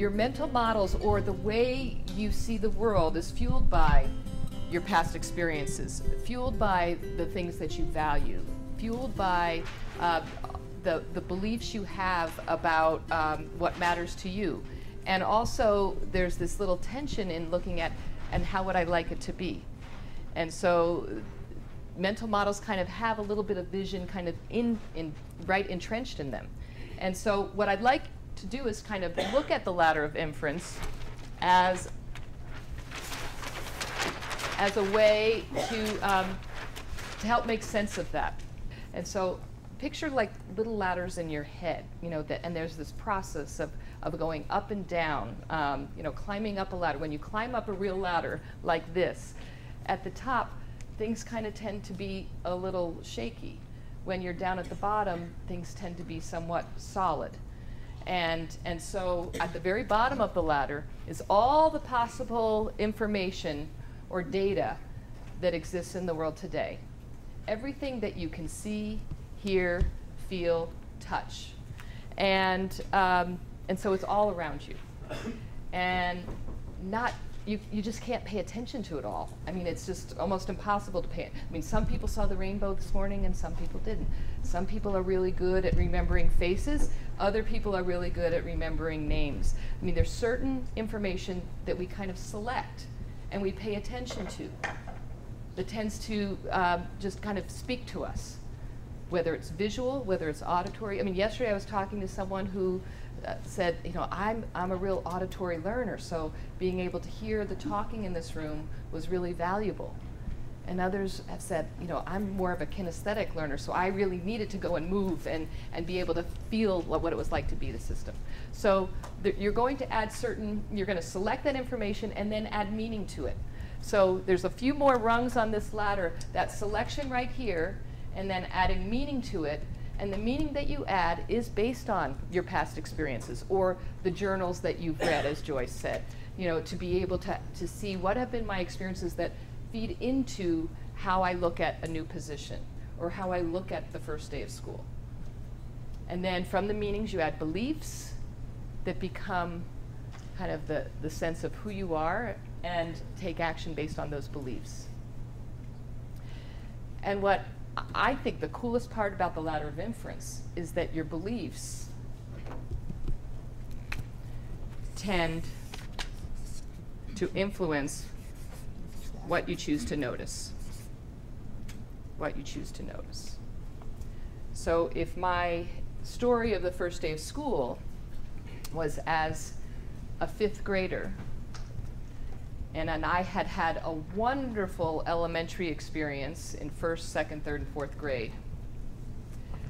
your mental models or the way you see the world is fueled by your past experiences, fueled by the things that you value, fueled by the beliefs you have about what matters to you. And also there's this little tension in looking at, and how would I like it to be? And so mental models kind of have a little bit of vision kind of right entrenched in them. And so what I'd like to do is kind of look at the ladder of inference as a way to help make sense of that. And so picture like little ladders in your head, you know, and there's this process of going up and down, you know, climbing up a ladder. When you climb up a real ladder like this, at the top, things kind of tend to be a little shaky. When you're down at the bottom, things tend to be somewhat solid. And so at the very bottom of the ladder is all the possible information or data that exists in the world today. Everything that you can see, hear, feel, touch. And so it's all around you. And you just can't pay attention to it all. I mean, it's just almost impossible to pay it. I mean, some people saw the rainbow this morning and some people didn't. Some people are really good at remembering faces. Other people are really good at remembering names. I mean, there's certain information that we kind of select and we pay attention to that tends to just kind of speak to us, whether it's visual, whether it's auditory. I mean, yesterday I was talking to someone who said, you know, I'm a real auditory learner, so being able to hear the talking in this room was really valuable. And others have said, you know, I'm more of a kinesthetic learner, so I really needed to go and move and be able to feel what it was like to be the system. So you're going to add you're going to select that information and then add meaning to it. So there's a few more rungs on this ladder, that selection right here, and then adding meaning to it. And the meaning that you add is based on your past experiences or the journals that you've read, as Joyce said, you know, to be able to see what have been my experiences that feed into how I look at a new position or how I look at the first day of school. And then from the meanings you add beliefs that become kind of the sense of who you are and take action based on those beliefs. And what I think the coolest part about the ladder of inference is that your beliefs tend to influence what you choose to notice. What you choose to notice. So if my story of the first day of school was as a 5th grader, and I had had a wonderful elementary experience in 1st, 2nd, 3rd, and 4th grade,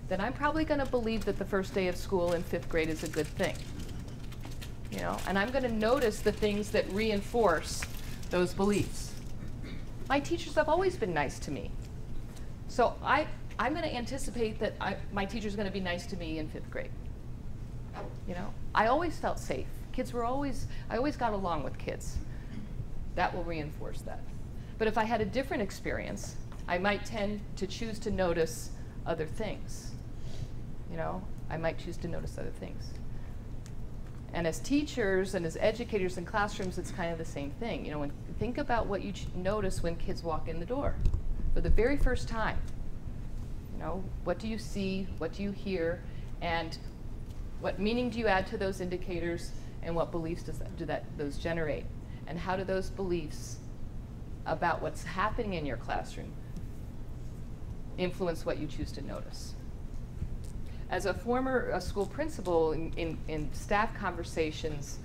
then I'm probably going to believe that the first day of school in 5th grade is a good thing. You know, and I'm going to notice the things that reinforce those beliefs. My teachers have always been nice to me. So I'm going to anticipate that my teacher's going to be nice to me in 5th grade. You know, I always felt safe. I always got along with kids. That will reinforce that. But if I had a different experience, I might tend to choose to notice other things. You know, I might choose to notice other things. And as teachers and as educators in classrooms, it's kind of the same thing. You know, think about what you notice when kids walk in the door for the very first time. You know, what do you see? What do you hear? And what meaning do you add to those indicators? And what beliefs do those generate? And how do those beliefs about what's happening in your classroom influence what you choose to notice? As a former school principal, in staff conversations,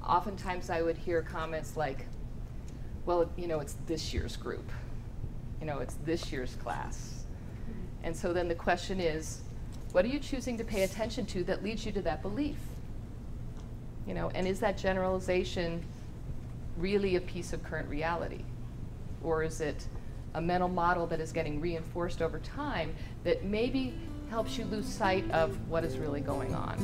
oftentimes I would hear comments like, well, you know, it's this year's group. You know, it's this year's class. And so then the question is, what are you choosing to pay attention to that leads you to that belief? You know, and is that generalization really a piece of current reality? Or is it a mental model that is getting reinforced over time that maybe helps you lose sight of what is really going on?